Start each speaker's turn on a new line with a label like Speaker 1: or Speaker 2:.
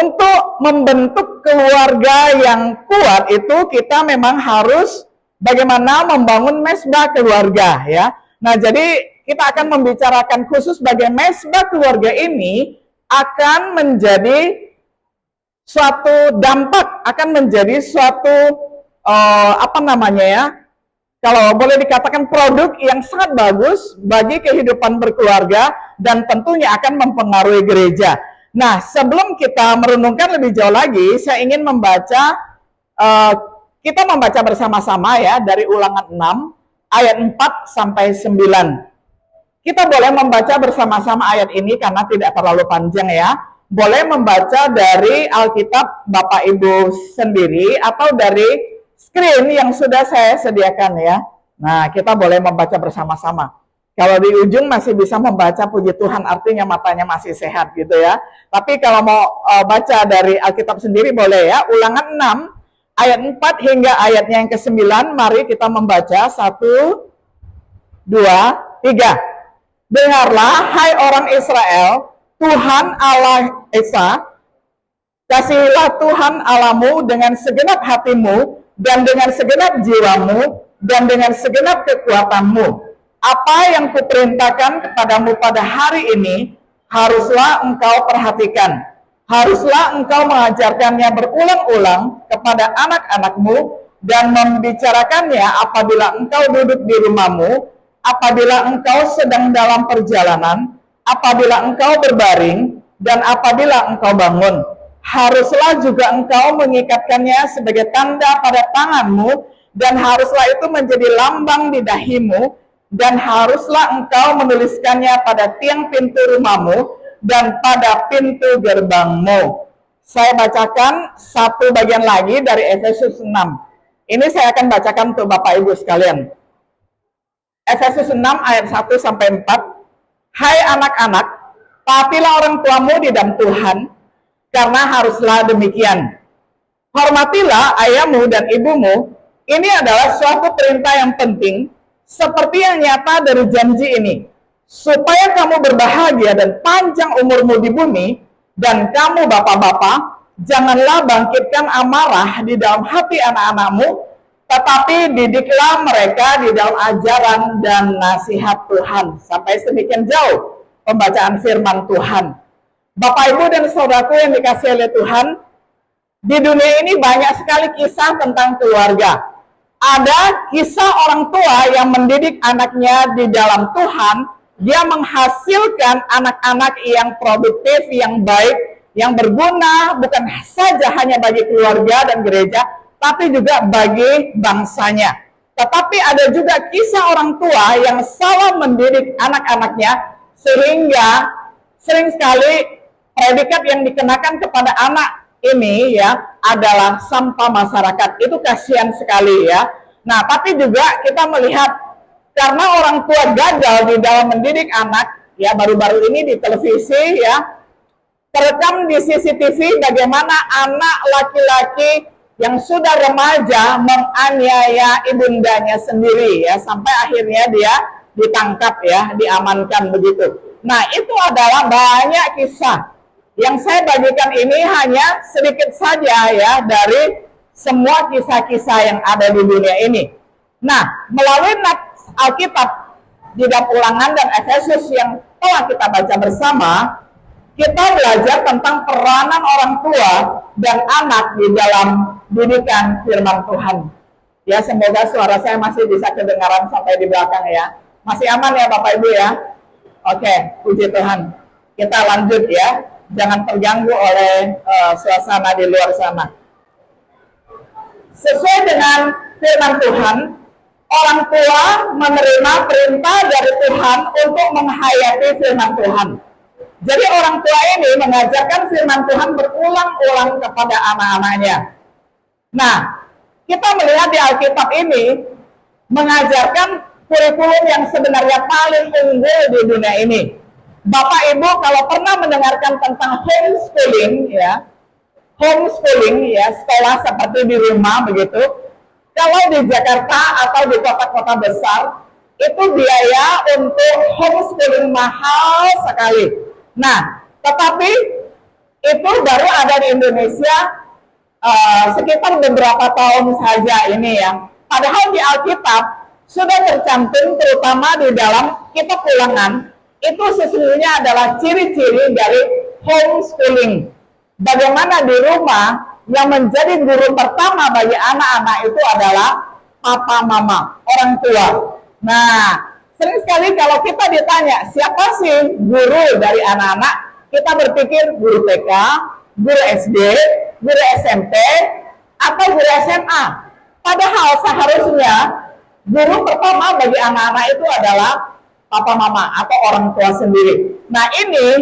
Speaker 1: untuk membentuk keluarga yang kuat itu kita memang harus bagaimana membangun mesbah keluarga ya. Nah, jadi kita akan membicarakan khusus bagaimana mesbah keluarga ini akan menjadi suatu dampak, akan menjadi suatu apa namanya ya, kalau boleh dikatakan produk yang sangat bagus bagi kehidupan berkeluarga dan tentunya akan mempengaruhi gereja. Nah, sebelum kita merenungkan lebih jauh lagi, saya ingin membaca, kita membaca bersama-sama ya dari Ulangan 6 ayat 4 sampai 9. Kita boleh membaca bersama-sama ayat ini karena tidak terlalu panjang ya. Boleh membaca dari Alkitab Bapak Ibu sendiri atau dari screen yang sudah saya sediakan ya. Nah, kita boleh membaca bersama-sama. Kalau di ujung masih bisa membaca puji Tuhan, artinya matanya masih sehat gitu ya. Tapi kalau mau baca dari Alkitab sendiri boleh ya. Ulangan 6 ayat 4 hingga ayatnya yang ke-9. Mari kita membaca 1, 2, 3. Dengarlah, hai orang Israel, Tuhan Allah Esa, kasihilah Tuhan Allahmu dengan segenap hatimu, dan dengan segenap jiwamu, dan dengan segenap kekuatanmu. Apa yang kuperintahkan kepadamu pada hari ini, haruslah engkau perhatikan. Haruslah engkau mengajarkannya berulang-ulang kepada anak-anakmu, dan membicarakannya apabila engkau duduk di rumahmu, apabila engkau sedang dalam perjalanan, apabila engkau berbaring, dan apabila engkau bangun. Haruslah juga engkau mengikatkannya sebagai tanda pada tanganmu, dan haruslah itu menjadi lambang di dahimu, dan haruslah engkau menuliskannya pada tiang pintu rumahmu, dan pada pintu gerbangmu. Saya bacakan satu bagian lagi dari Efesus 6. Ini saya akan bacakan untuk Bapak Ibu sekalian. Efesus 6 ayat 1 sampai 4. Hai anak-anak, taatilah orang tuamu di dalam Tuhan, karena haruslah demikian. Hormatilah ayahmu dan ibumu. Ini adalah suatu perintah yang penting, seperti yang nyata dari janji ini, supaya kamu berbahagia dan panjang umurmu di bumi. Dan kamu bapak-bapak, janganlah bangkitkan amarah di dalam hati anak-anakmu, tetapi didiklah mereka di dalam ajaran dan nasihat Tuhan. Sampai sedemikian jauh pembacaan firman Tuhan. Bapak, Ibu, dan saudaraku yang dikasihi oleh Tuhan, di dunia ini banyak sekali kisah tentang keluarga. Ada kisah orang tua yang mendidik anaknya di dalam Tuhan. Dia menghasilkan anak-anak yang produktif, yang baik, yang berguna, bukan saja hanya bagi keluarga dan gereja, tapi juga bagi bangsanya. Tetapi ada juga kisah orang tua yang salah mendidik anak-anaknya, sehingga sering sekali predikat yang dikenakan kepada anak ini ya adalah sampah masyarakat. Itu kasihan sekali ya. Nah, tapi juga kita melihat karena orang tua gagal di dalam mendidik anak, ya baru-baru ini di televisi ya, terekam di CCTV bagaimana anak laki-laki yang sudah remaja menganiaya ibundanya sendiri ya, sampai akhirnya dia ditangkap ya, diamankan begitu. Nah, itu adalah banyak kisah. Yang saya bagikan ini hanya sedikit saja ya dari semua kisah-kisah yang ada di dunia ini. Nah, melalui Alkitab di dalam Ulangan dan Efesus yang telah kita baca bersama, kita belajar tentang peranan orang tua dan anak di dalam didikan firman Tuhan. Ya, semoga suara saya masih bisa kedengaran sampai di belakang ya. Masih aman ya Bapak Ibu ya? Oke, puji Tuhan. Kita lanjut ya. Jangan terganggu oleh suasana di luar sana. Sesuai dengan firman Tuhan, orang tua menerima perintah dari Tuhan untuk menghayati firman Tuhan. Jadi orang tua ini mengajarkan firman Tuhan berulang-ulang kepada anak-anaknya. Nah, kita melihat di Alkitab ini mengajarkan kurikulum yang sebenarnya paling unggul di dunia ini. Bapak Ibu kalau pernah mendengarkan tentang homeschooling ya, sekolah seperti di rumah begitu. Kalau di Jakarta atau di kota-kota besar, itu biaya untuk homeschooling mahal sekali. Nah, tetapi itu baru ada di Indonesia sekitar beberapa tahun saja ini ya. Padahal di Alkitab sudah tercantum terutama di dalam kitab Ulangan, itu sesungguhnya adalah ciri-ciri dari homeschooling. Bagaimana di rumah yang menjadi guru pertama bagi anak-anak itu adalah papa mama, orang tua. Nah, sering sekali kalau kita ditanya siapa sih guru dari anak-anak, kita berpikir guru TK, guru SD, guru SMP, atau guru SMA. Padahal seharusnya guru pertama bagi anak-anak itu adalah papa mama atau orang tua sendiri. Nah, ini